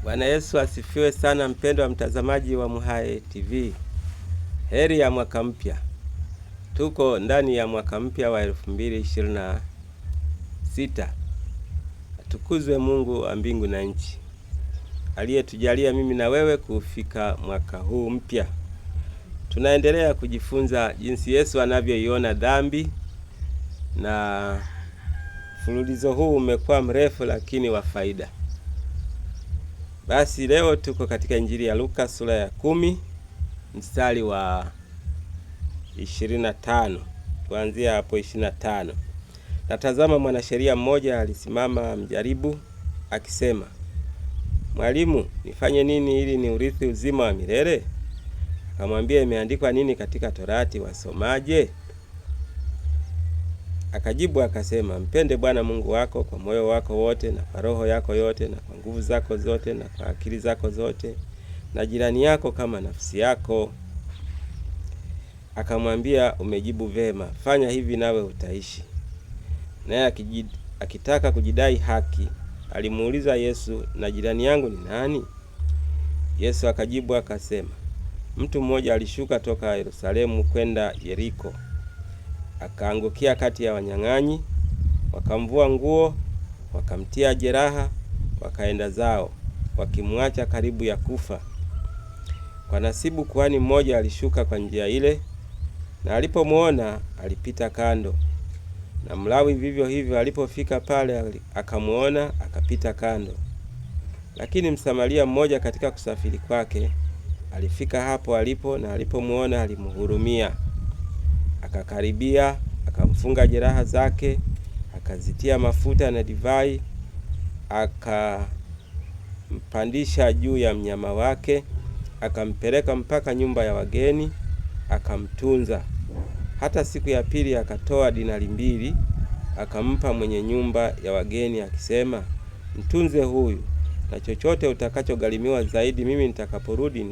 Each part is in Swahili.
Bwana Yesu asifiwe sana, mpendwa wa mtazamaji wa MHAE TV. Heri ya mwaka mpya. Tuko ndani ya mwaka mpya wa 2026. Atukuzwe Mungu wa mbingu na nchi, aliyetujalia mimi na wewe kufika mwaka huu mpya. Tunaendelea kujifunza jinsi Yesu anavyoiona dhambi, na mfululizo huu umekuwa mrefu lakini wa faida. Basi leo tuko katika Injili ya Luka sura ya 10 mstari wa 25, kuanzia hapo 25. Natazama mwanasheria mmoja alisimama mjaribu akisema, "Mwalimu, nifanye nini ili ni urithi uzima wa milele?" Akamwambia, "Imeandikwa nini katika Torati, wasomaje?" Akajibu akasema, "Mpende Bwana Mungu wako kwa moyo wako wote, na kwa roho yako yote, na kwa nguvu zako zote, na kwa akili zako zote, na jirani yako kama nafsi yako." Akamwambia, "Umejibu vema, fanya hivi nawe utaishi." Naye akitaka kujidai haki, alimuuliza Yesu, "Na jirani yangu ni nani?" Yesu akajibu akasema, "Mtu mmoja alishuka toka Yerusalemu kwenda Yeriko, akaangukia kati ya wanyang'anyi, wakamvua nguo, wakamtia jeraha, wakaenda zao, wakimwacha karibu ya kufa. Kwa nasibu kuhani mmoja alishuka kwa njia ile, na alipomuona alipita kando. Na Mlawi vivyo hivyo alipofika pale akamuona, akapita kando. Lakini Msamaria mmoja katika kusafiri kwake alifika hapo alipo, na alipomuona alimhurumia. Akakaribia, akamfunga jeraha zake, akazitia mafuta na divai, akampandisha juu ya mnyama wake, akampeleka mpaka nyumba ya wageni, akamtunza. Hata siku ya pili akatoa dinari 2, akampa mwenye nyumba ya wageni akisema, "Mtunze huyu, na chochote utakachogharimiwa zaidi mimi nitakaporudi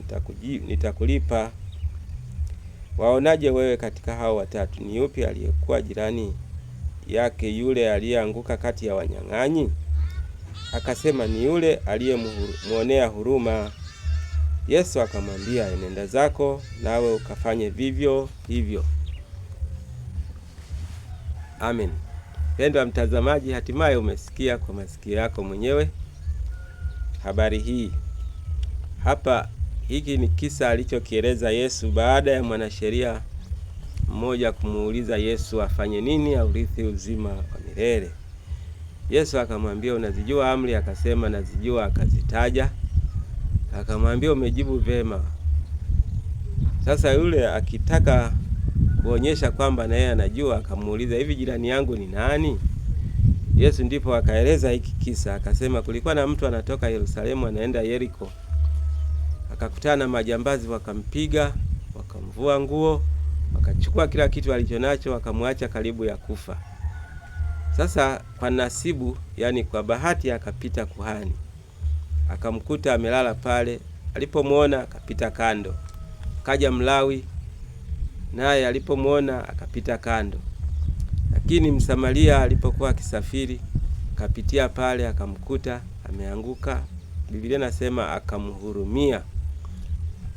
nitakulipa." Waonaje wewe katika hao watatu, ni yupi aliyekuwa jirani yake yule aliyeanguka kati ya wanyang'anyi? Akasema, "Ni yule aliyemuonea huruma." Yesu akamwambia, "Enenda zako nawe ukafanye vivyo hivyo." Amen. Pendwa mtazamaji, hatimaye umesikia kwa masikio yako mwenyewe habari hii. Hiki ni kisa alichokieleza Yesu baada ya mwanasheria mmoja kumuuliza Yesu afanye nini aurithi uzima wa milele. Yesu akamwambia, "Unazijua amri?" Akasema, "Nazijua." Akazitaja. Akamwambia, "Umejibu vema." Sasa yule akitaka kuonyesha kwamba na yeye anajua, akamuuliza, "Hivi jirani yangu ni nani?" Yesu ndipo akaeleza hiki kisa, akasema, kulikuwa na mtu anatoka Yerusalemu anaenda Yeriko. Akakutana na majambazi, wakampiga, wakamvua nguo, wakachukua kila kitu alichonacho, wakamwacha karibu ya kufa. Sasa kwa nasibu, yani kwa bahati, akapita kuhani, akamkuta amelala pale. Alipomuona akapita kando. Kaja Mlawi, naye alipomuona akapita kando. Lakini Msamaria alipokuwa akisafiri akapitia pale, akamkuta ameanguka. Biblia nasema akamhurumia,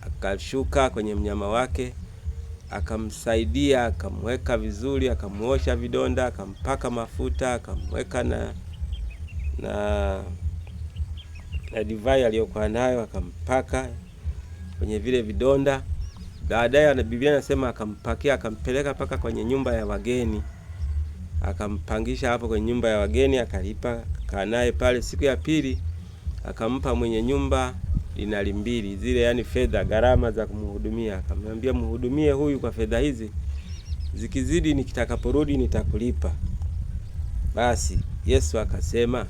akashuka kwenye mnyama wake, akamsaidia, akamweka vizuri, akamuosha vidonda, akampaka mafuta, akamweka na divai aliyokuwa nayo, akampaka kwenye vile vidonda. Baadaye na Biblia nasema akampakia, akampeleka paka kwenye nyumba ya wageni, akampangisha hapo kwenye nyumba ya wageni, akalipa, kaa naye pale. Siku ya pili akampa mwenye nyumba dinari 2 zile, yani fedha, gharama za kumhudumia. Akamwambia, "Mhudumie huyu kwa fedha hizi, zikizidi nikitakaporudi nitakulipa." Basi Yesu akasema,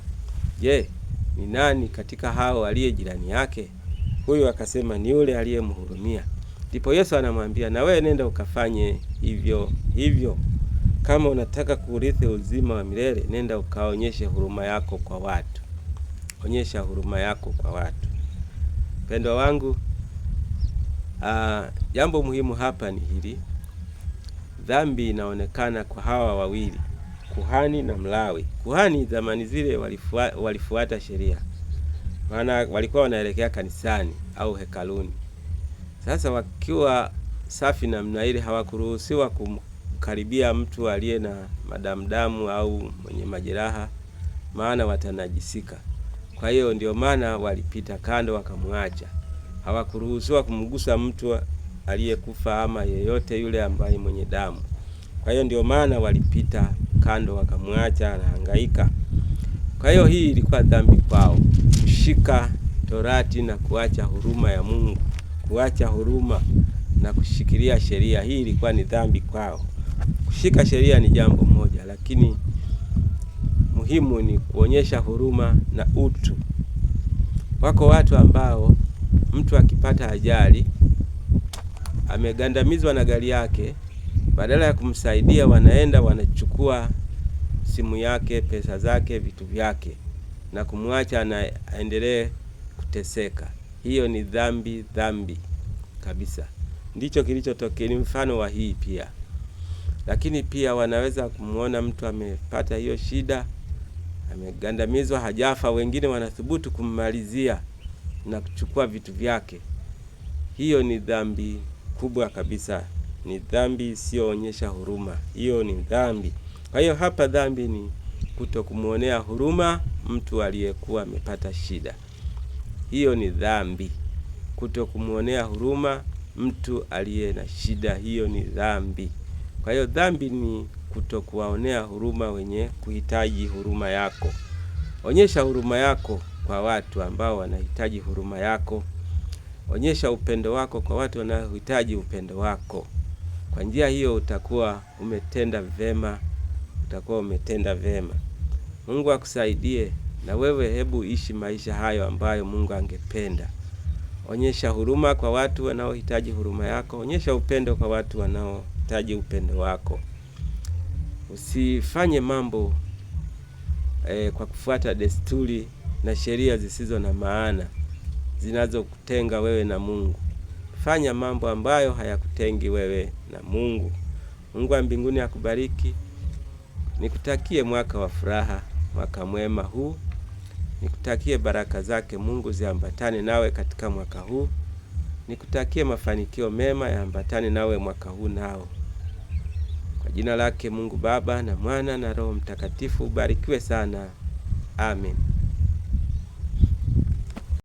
"Je, ni nani katika hao aliye jirani yake?" Huyu akasema, "Ni yule aliyemhurumia." Ndipo Yesu anamwambia, "Na wewe nenda ukafanye hivyo hivyo. Kama unataka kurithi uzima wa milele, nenda ukaonyeshe huruma yako kwa watu." Onyesha huruma yako kwa watu. Pendwa wangu, jambo muhimu hapa ni hili. Dhambi inaonekana kwa hawa wawili, kuhani na Mlawi. Kuhani zamani zile walifuata sheria, maana walikuwa wanaelekea kanisani au hekaluni. Sasa wakiwa safi namna ile, hawakuruhusiwa kumkaribia mtu aliye na madamdamu au mwenye majeraha, maana watanajisika. Kwa hiyo ndio maana walipita kando wakamwacha. Hawakuruhusiwa kumgusa mtu aliyekufa ama yeyote yule ambaye mwenye damu. Kwa hiyo ndio maana walipita kando wakamwacha anahangaika. Kwa hiyo hii ilikuwa dhambi kwao, kushika Torati na kuacha huruma ya Mungu, kuacha huruma na kushikilia sheria. Hii ilikuwa ni dhambi kwao. Kushika sheria ni jambo moja, lakini muhimu ni kuonyesha huruma na utu. Wako watu ambao mtu akipata ajali, amegandamizwa na gari yake, badala ya kumsaidia wanaenda wanachukua simu yake, pesa zake, vitu vyake na kumwacha na aendelee kuteseka. Hiyo ni dhambi kabisa. Ndicho kilichotokea, ni mfano wa hii pia. Lakini pia wanaweza kumuona mtu amepata hiyo shida, amegandamizwa, hajafa, wengine wanathubutu kummalizia na kuchukua vitu vyake. Hiyo ni dhambi kubwa kabisa, ni dhambi isiyoonyesha huruma. Hiyo ni dhambi. Kwa hiyo hapa dhambi ni kutokumuonea huruma mtu aliyekuwa amepata shida. Hiyo ni dhambi, kutokumuonea huruma mtu aliye na shida. Hiyo ni dhambi. Kwa hiyo dhambi ni kutokuwaonea huruma wenye kuhitaji huruma yako. Onyesha huruma yako kwa watu ambao wanahitaji huruma yako. Onyesha upendo wako kwa watu wanaohitaji upendo wako. Kwa njia hiyo utakuwa umetenda vema, Mungu akusaidie na wewe, hebu ishi maisha hayo ambayo Mungu angependa. Onyesha huruma kwa watu wanaohitaji huruma yako. Onyesha upendo kwa watu wanaohitaji upendo wako. Usifanye mambo kwa kufuata desturi na sheria zisizo na maana zinazokutenga wewe na Mungu. Fanya mambo ambayo hayakutengi wewe na Mungu. Mungu wa mbinguni akubariki. Nikutakie mwaka wa furaha, mwaka mwema huu. Nikutakie baraka zake Mungu ziambatane nawe katika mwaka huu. Nikutakie mafanikio mema yaambatane nawe mwaka huu nao. Kwa jina lake Mungu Baba na Mwana na Roho Mtakatifu, ubarikiwe sana. Amen.